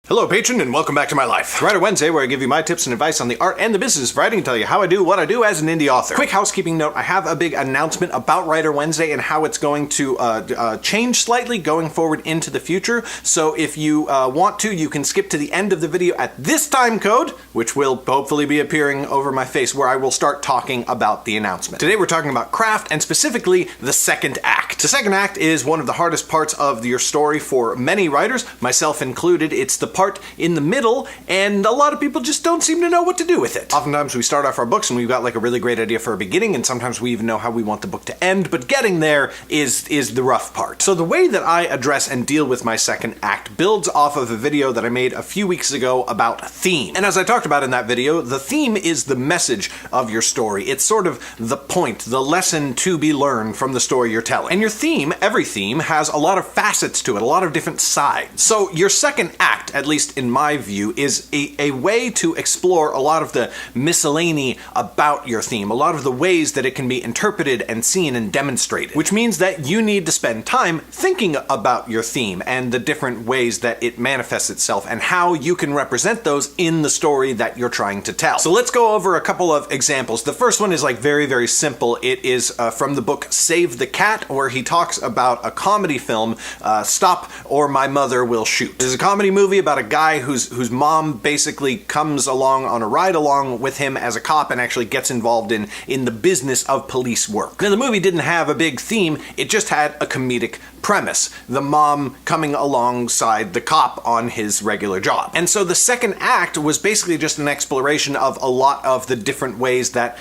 Hello, patron, and welcome back to my life. Writer Wednesday, where I give you my tips and advice on the art and the business of writing and tell you how I do what I do as an indie author. Quick housekeeping note, I have a big announcement about Writer Wednesday and how it's going to change slightly going forward into the future. So if you want to, you can skip to the end of the video at this time code, which will hopefully be appearing over my face, where I will start talking about the announcement. Today we're talking about craft, and specifically the second act. The second act is one of the hardest parts of your story for many writers, myself included. It's the part in the middle, and a lot of people just don't seem to know what to do with it. Oftentimes we start off our books and we've got like a really great idea for a beginning, and sometimes we even know how we want the book to end, but getting there is the rough part. So the way that I address and deal with my second act builds off of a video that I made a few weeks ago about theme. And as I talked about in that video, the theme is the message of your story. It's sort of the point, the lesson to be learned from the story you're telling. And your theme, every theme, has a lot of facets to it, a lot of different sides. So your second act, at least in my view, is a way to explore a lot of the miscellany about your theme, a lot of the ways that it can be interpreted and seen and demonstrated, which means that you need to spend time thinking about your theme and the different ways that it manifests itself and how you can represent those in the story that you're trying to tell. So let's go over a couple of examples. The first one is like very, very simple. It is from the book Save the Cat, where he talks about a comedy film, Stop or My Mother Will Shoot. This is a comedy movie about a guy whose mom basically comes along on a ride along with him as a cop and actually gets involved in the business of police work. Now, the movie didn't have a big theme, it just had a comedic premise. The mom coming alongside the cop on his regular job. And so the second act was basically just an exploration of a lot of the different ways that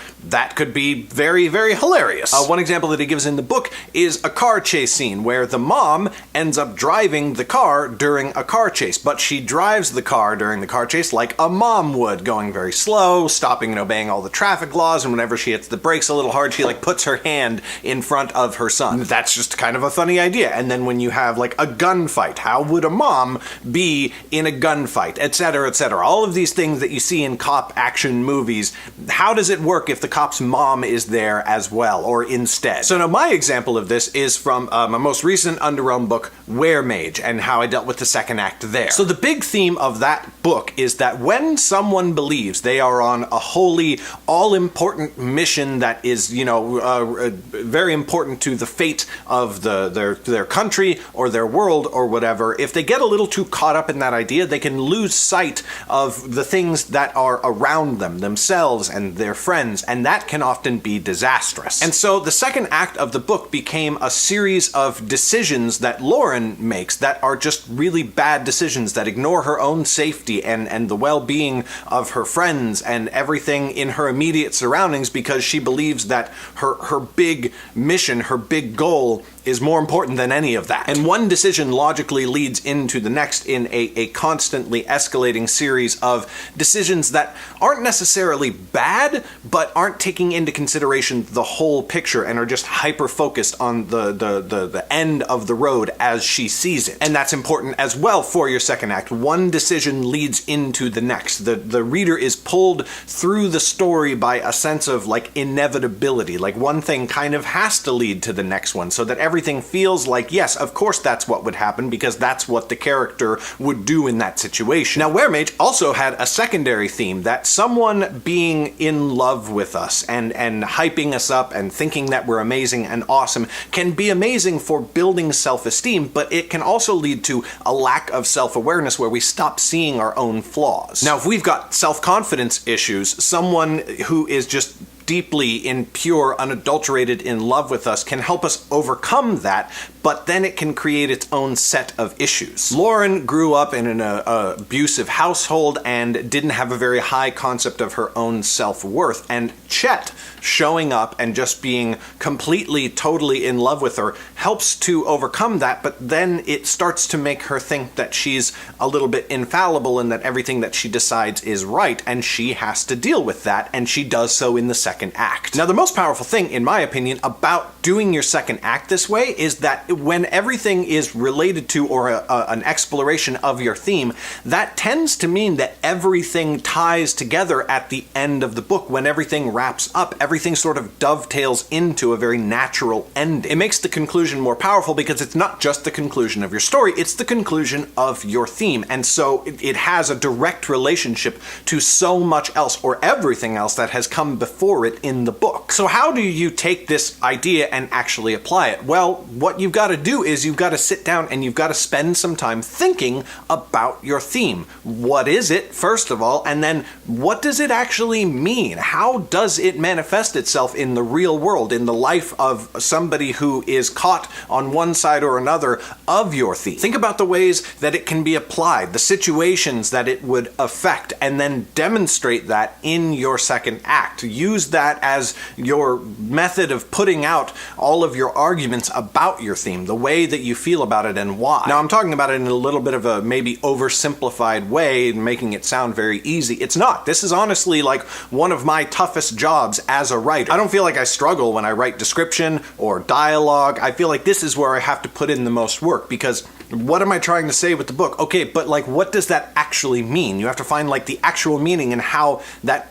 could be very, very hilarious. One example that he gives in the book is a car chase scene where the mom ends up driving the car during a car chase, but she drives the car during the car chase like a mom would, going very slow, stopping and obeying all the traffic laws, and whenever she hits the brakes a little hard, she like puts her hand in front of her son. That's just kind of a funny idea. And then when you have like a gunfight, how would a mom be in a gunfight, etc., etc. All of these things that you see in cop action movies, how does it work if the cop's mom is there as well, or instead? So now my example of this is from my most recent Underrealm book, Weremage, and how I dealt with the second act there. So the big theme of that book is that when someone believes they are on a holy, all-important mission that is, very important to the fate of their country or their world or whatever, if they get a little too caught up in that idea, they can lose sight of the things that are around them, themselves and their friends, and that can often be disastrous. And so the second act of the book became a series of decisions that Lauren makes that are just really bad decisions that ignore her own safety and the well-being of her friends and everything in her immediate surroundings, because she believes that her big mission, her big goal, is more important than any of that. And one decision logically leads into the next in a constantly escalating series of decisions that aren't necessarily bad, but aren't taking into consideration the whole picture and are just hyper-focused on the end of the road as she sees it. And that's important as well for your second act. One decision leads into the next. The reader is pulled through the story by a sense of like inevitability, like one thing kind of has to lead to the next one, so that everything feels like, yes, of course that's what would happen, because that's what the character would do in that situation. Now, Weremage also had a secondary theme, that someone being in love with us and hyping us up and thinking that we're amazing and awesome can be amazing for building self-esteem, but it can also lead to a lack of self-awareness where we stop seeing our own flaws. Now, if we've got self-confidence issues, someone who is just deeply in pure, unadulterated in love with us can help us overcome that, but then it can create its own set of issues. Lauren grew up in an abusive household and didn't have a very high concept of her own self-worth, and Chet showing up and just being completely, totally in love with her helps to overcome that, but then it starts to make her think that she's a little bit infallible and that everything that she decides is right, and she has to deal with that, and she does so in the second second act. Now, the most powerful thing, in my opinion, about doing your second act this way is that when everything is related to or an exploration of your theme, that tends to mean that everything ties together at the end of the book. When everything wraps up, everything sort of dovetails into a very natural ending. It makes the conclusion more powerful because it's not just the conclusion of your story, it's the conclusion of your theme. And so it has a direct relationship to so much else or everything else that has come before it in the book. So how do you take this idea and actually apply it? Well, what you've got to do is you've got to sit down and you've got to spend some time thinking about your theme. What is it, first of all, and then what does it actually mean? How does it manifest itself in the real world, in the life of somebody who is caught on one side or another of your theme? Think about the ways that it can be applied, the situations that it would affect, and then demonstrate that in your second act. Use that as your method of putting out all of your arguments about your theme, the way that you feel about it and why. Now, I'm talking about it in a little bit of a maybe oversimplified way, making it sound very easy. It's not. This is honestly like one of my toughest jobs as a writer. I don't feel like I struggle when I write description or dialogue. I feel like this is where I have to put in the most work, because what am I trying to say with the book? Okay, but like, what does that actually mean? You have to find like the actual meaning and how that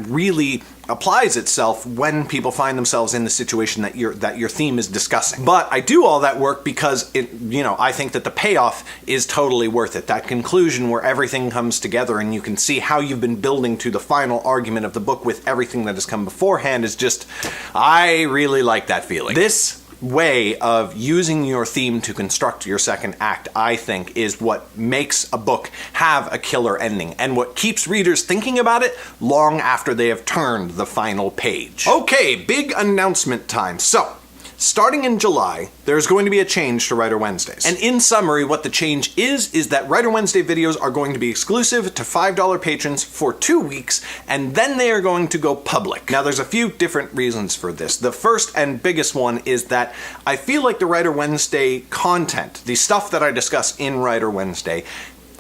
really applies itself when people find themselves in the situation that your theme is discussing. But I do all that work because I think that the payoff is totally worth it. That conclusion where everything comes together and you can see how you've been building to the final argument of the book with everything that has come beforehand is just, I really like that feeling. This way of using your theme to construct your second act, I think, is what makes a book have a killer ending and what keeps readers thinking about it long after they have turned the final page. Okay, big announcement time. So, starting in July, there's going to be a change to Writer Wednesdays. And in summary, what the change is that Writer Wednesday videos are going to be exclusive to $5 patrons for 2 weeks, and then they are going to go public. Now, there's a few different reasons for this. The first and biggest one is that I feel like the Writer Wednesday content, the stuff that I discuss in Writer Wednesday,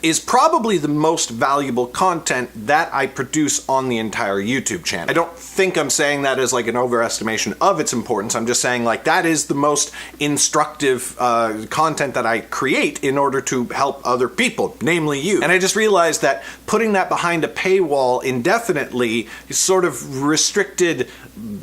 is probably the most valuable content that I produce on the entire YouTube channel. I don't think I'm saying that as like an overestimation of its importance. I'm just saying like that is the most instructive content that I create in order to help other people, namely you. And I just realized that putting that behind a paywall indefinitely sort of restricted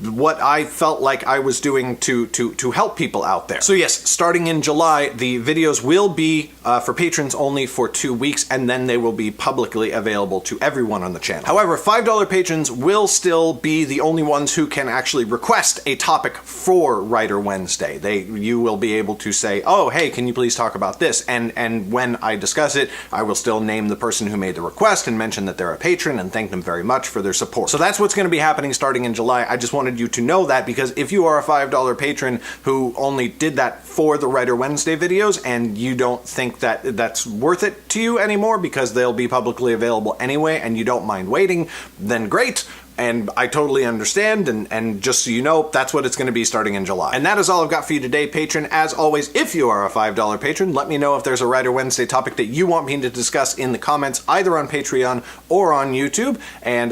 what I felt like I was doing to help people out there. So yes, starting in July, the videos will be for patrons only for 2 weeks, and then they will be publicly available to everyone on the channel. However, $5 patrons will still be the only ones who can actually request a topic for Writer Wednesday. You will be able to say, oh, hey, can you please talk about this? And when I discuss it, I will still name the person who made the request and mention that they're a patron and thank them very much for their support. So that's what's going to be happening starting in July. I just wanted you to know that, because if you are a $5 patron who only did that for the Writer Wednesday videos and you don't think that that's worth it to you anymore because they'll be publicly available anyway and you don't mind waiting, then great. And I totally understand, and just so you know, that's what it's going to be starting in July. And that is all I've got for you today, patron. As always, if you are a $5 patron, let me know if there's a Writer Wednesday topic that you want me to discuss in the comments, either on Patreon or on YouTube,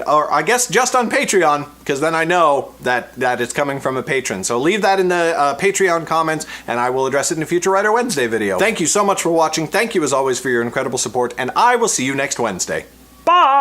or I guess just on Patreon, because then I know that it's coming from a patron. So leave that in the Patreon comments, and I will address it in a future Writer Wednesday video. Thank you so much for watching. Thank you, as always, for your incredible support, and I will see you next Wednesday. Bye!